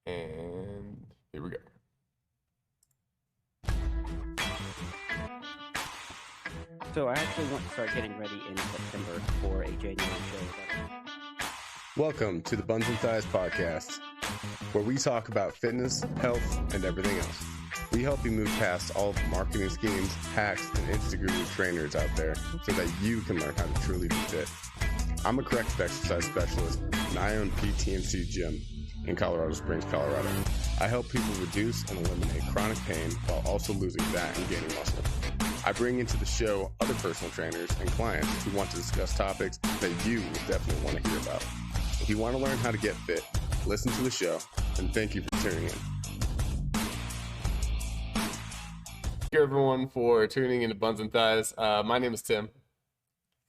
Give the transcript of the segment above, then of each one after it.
And here we go. So I actually want to start getting ready in September for a January show. Welcome to the Buns and Thighs podcast, where we talk about fitness, health, and everything else. We help you move past all the marketing schemes, hacks, and Instagram trainers out there so that you can learn how to truly be fit. I'm a corrective exercise specialist, and I own PTMC Gym in Colorado Springs, Colorado. I help people reduce and eliminate chronic pain while also losing fat and gaining muscle. I bring into the show other personal trainers and clients who want to discuss topics that you will definitely want to hear about. If you want to learn how to get fit, listen to the show, and thank you for tuning in. Thank you, everyone, for tuning into Buns and Thighs. My name is Tim.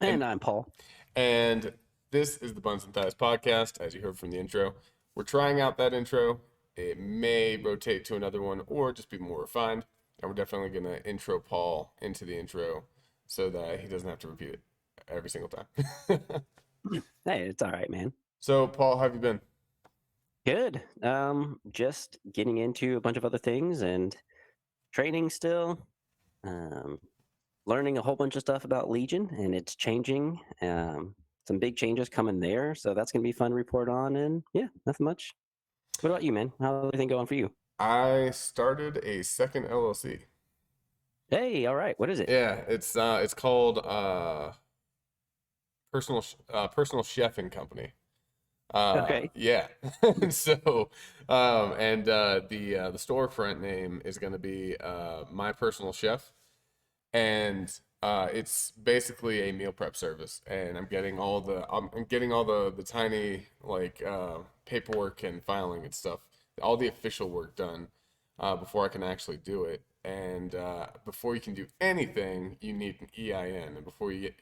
And I'm Paul. And this is the Buns and Thighs podcast, as you heard from the intro. We're trying out that intro. It may rotate to another one or just be more refined. And we're definitely going to intro Paul into the intro so that he doesn't have to repeat it every single time. Hey, it's all right, man. So, Paul, how have you been? Good. Just getting into a bunch of other things and training still. Learning a whole bunch of stuff about Legion, and it's changing. Some big changes coming there, so that's going to be fun to report on. And yeah, nothing much. What about you, man? How's everything going for you? I started a second LLC. Hey, all right. What is it? Yeah, it's called Personal Chefing Company. Okay. Yeah. So, the storefront name is going to be My Personal Chef, and it's basically a meal prep service. And I'm getting all the tiny paperwork and filing and stuff, all the official work done before I can actually do it. And before you can do anything, you need an EIN, and before you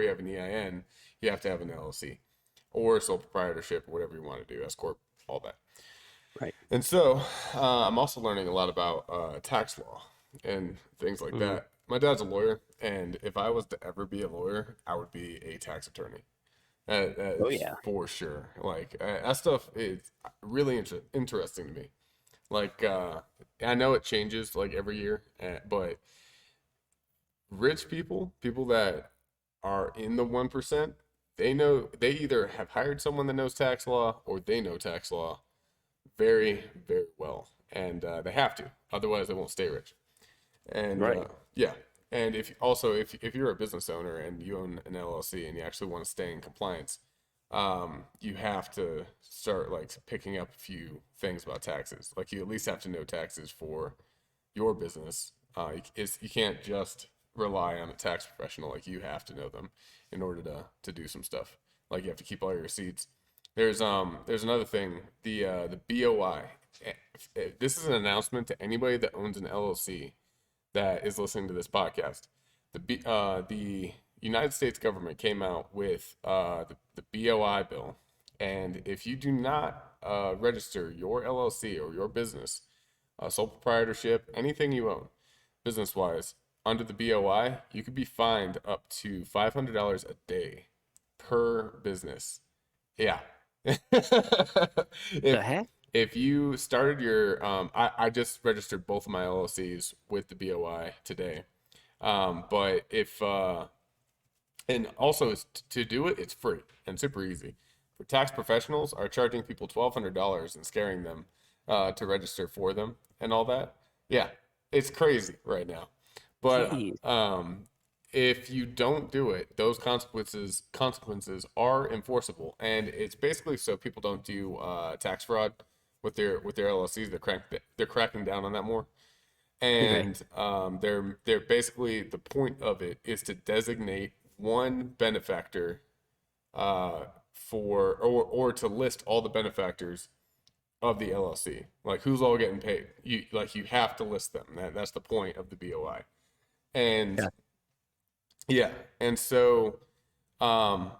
have an EIN, you have to have an LLC or sole proprietorship or whatever you want to do, S corp, all that. Right. And so I'm also learning a lot about tax law and things like that. My dad's a lawyer, and if I was to ever be a lawyer, I would be a tax attorney. Oh, yeah. For sure. That stuff is really interesting to me. I know it changes like every year, but rich people that are in the 1%, they either have hired someone that knows tax law or they know tax law very, very well. And they have to, otherwise they won't stay rich. And Right. yeah. And if you're a business owner and you own an LLC and you actually want to stay in compliance, you have to start picking up a few things about taxes. Like, you at least have to know taxes for your business. You can't just rely on a tax professional. Like, you have to know them in order to do some stuff. Like, you have to keep all your receipts. There's another thing, the BOI. This is an announcement to anybody that owns an LLC that is listening to this podcast. The United States government came out with the BOI bill, and if you do not register your LLC or your business, sole proprietorship, anything you own, business-wise, under the BOI, you could be fined up to $500 a day per business. Yeah. The If heck? if you started your I just registered both of my LLCs with the BOI today. But if and also to do it, it's free and super easy. For tax professionals are charging people $1,200 and scaring them to register for them and all that. Yeah, it's crazy right now. But Jeez. if you don't do it, those consequences are enforceable, and it's basically so people don't do tax fraud with their LLCs. They're cracking down on that more, Okay. and they're basically, the point of it is to designate one benefactor or to list all the benefactors of the LLC, like who's all getting paid. You have to list them. That's the point of the BOI. And Yeah. yeah, and so um,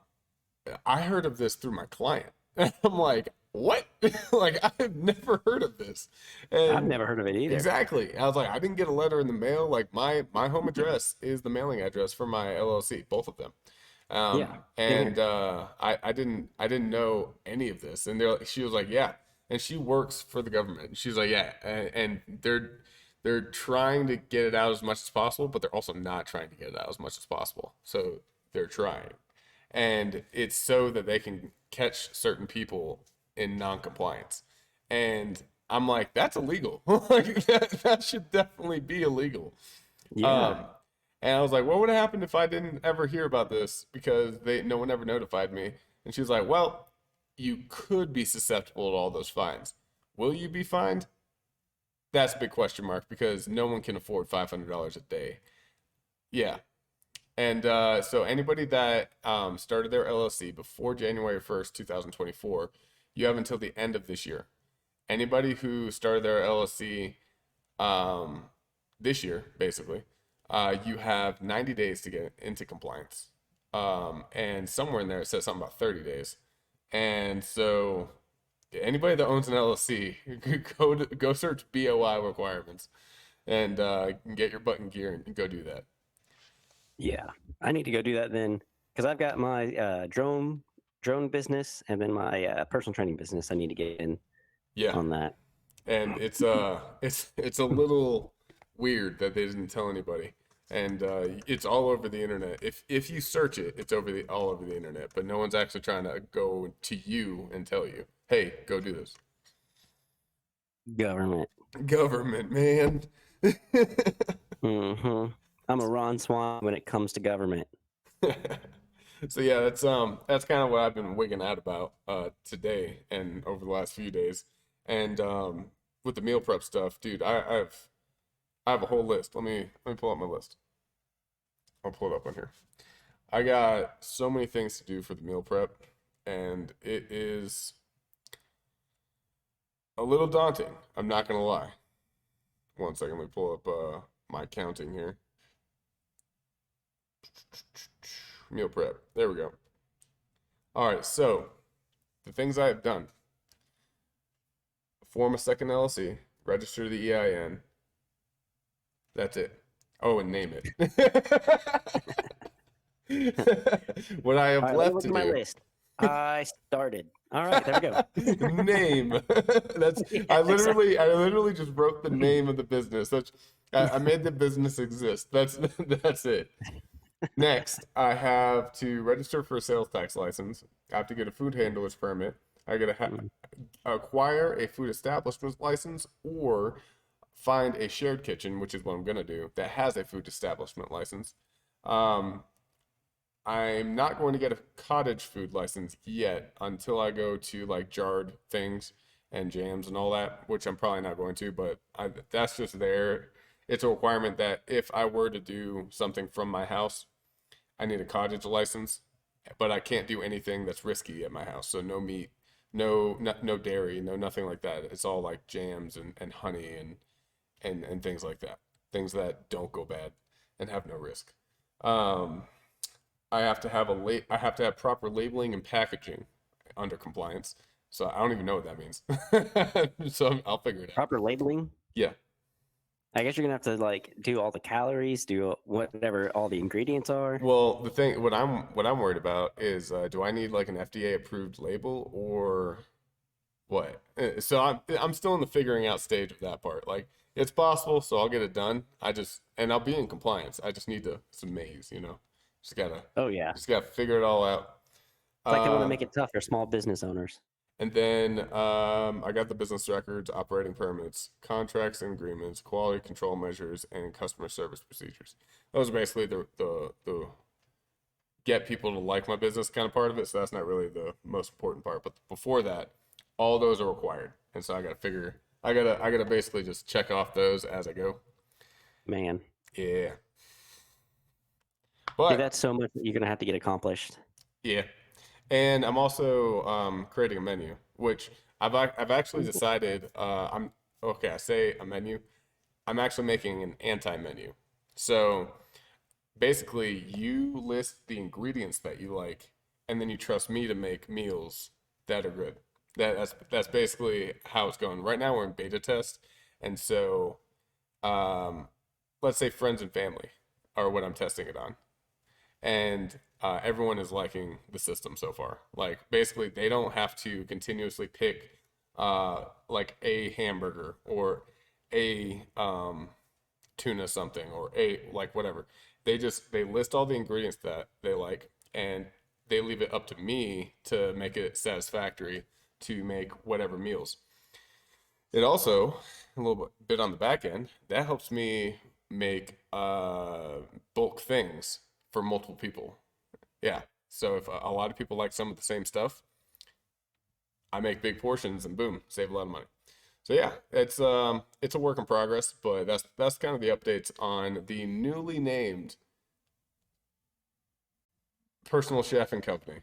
I heard of this through my client. I'm like, what? Like, I've never heard of this. I've And never heard of it either. exactly, I was like, I didn't get a letter in the mail. Like, my home address is the mailing address for my LLC, both of them. Yeah. Same And here. I didn't know any of this. And she was like, yeah. and she works for the government. And she's like, yeah, and they're trying to get it out as much as possible, but they're also not trying to get it out as much as possible. So they're trying, and it's so that they can catch certain people in non-compliance. And I'm like, that's illegal. Like that should definitely be illegal. Yeah. Um, and I was like, what would have happened if I didn't ever hear about this because no one ever notified me? And she was like, well, you could be susceptible to all those fines. Will you be fined? That's a big question mark because no one can afford $500 a day. Yeah. And so anybody that started their LLC before January 1st, 2024, you have until the end of this year. Anybody who started their LLC um, this year, basically, you have 90 days to get into compliance. And somewhere in there it says something about 30 days. And so anybody that owns an LLC, go search BOI requirements and get your butt in gear and go do that. Yeah. I need to go do that then, because I've got my drone business and then my personal training business. I need to get in Yeah. on that. And it's a little weird that they didn't tell anybody. And it's all over the internet. If you search it, it's all over the internet. But no one's actually trying to go to you and tell you, hey, go do this. Government. Government, man. Hmm. I'm a Ron Swan when it comes to government. So yeah, that's kind of what I've been wigging out about today and over the last few days. And with the meal prep stuff, dude, I have a whole list. Let me pull up my list. I'll pull it up on here. I got so many things to do for the meal prep, and it is a little daunting. I'm not gonna lie. One second, let me pull up my counting here. Meal prep. There we go. All right, so the things I have done: form a second LLC, register the EIN. That's it. Oh, and name it. What I All have right, let me left look to at my do. list. I started. All right, there we go. Name. That's Yes. I literally just wrote the name of the business. I made the business exist. That's it. Next, I have to register for a sales tax license. I have to get a food handler's permit. I gotta acquire a food establishment license or find a shared kitchen, which is what I'm gonna do, that has a food establishment license. Um, I'm not going to get a cottage food license yet until I go to like jarred things and jams and all that, which I'm probably not going to, but that's just there. It's a requirement that if I were to do something from my house, I need a cottage license, but I can't do anything that's risky at my house. So no meat, no dairy, no nothing like that. It's all like jams and honey and things like that. Things that don't go bad and have no risk. Um, I have to have I have to have proper labeling and packaging under compliance. So I don't even know what that means. So I'll figure it out. Proper labeling. Yeah. I guess you're gonna have to like do all the calories, do whatever all the ingredients are. Well, the thing, what I'm worried about is, do I need like an FDA approved label or what? So I'm still in the figuring out stage of that part. Like it's possible, so I'll get it done. And I'll be in compliance. I just need some maze, you know. Oh yeah, Just gotta figure it all out. it's like they want to Uh, make it tough for small business owners. And then I got the business records, operating permits, contracts and agreements, quality control measures, and customer service procedures. Those are basically the get people to like my business kind of part of it. So that's not really the most important part. But before that, all those are required. And so I gotta basically just check off those as I go. Man, Yeah. dude, But that's so much that you're gonna have to get accomplished. yeah. And I'm also creating a menu, which I've actually decided I'm okay. I say a menu. I'm actually making an anti-menu. So basically, you list the ingredients that you like, and then you trust me to make meals that are good. That's basically how it's going. Right now, we're in beta test, and so um, let's say friends and family are what I'm testing it on, and everyone is liking the system so far. Like basically, they don't have to continuously pick like a hamburger or a tuna something or a like whatever. They list all the ingredients that they like, and they leave it up to me to make it satisfactory to make whatever meals. It also, a little bit on the back end, that helps me make bulk things for multiple people. Yeah. So if a lot of people like some of the same stuff, I make big portions and boom, save a lot of money. So yeah, it's a work in progress, but that's kind of the updates on the newly named personal chef and company.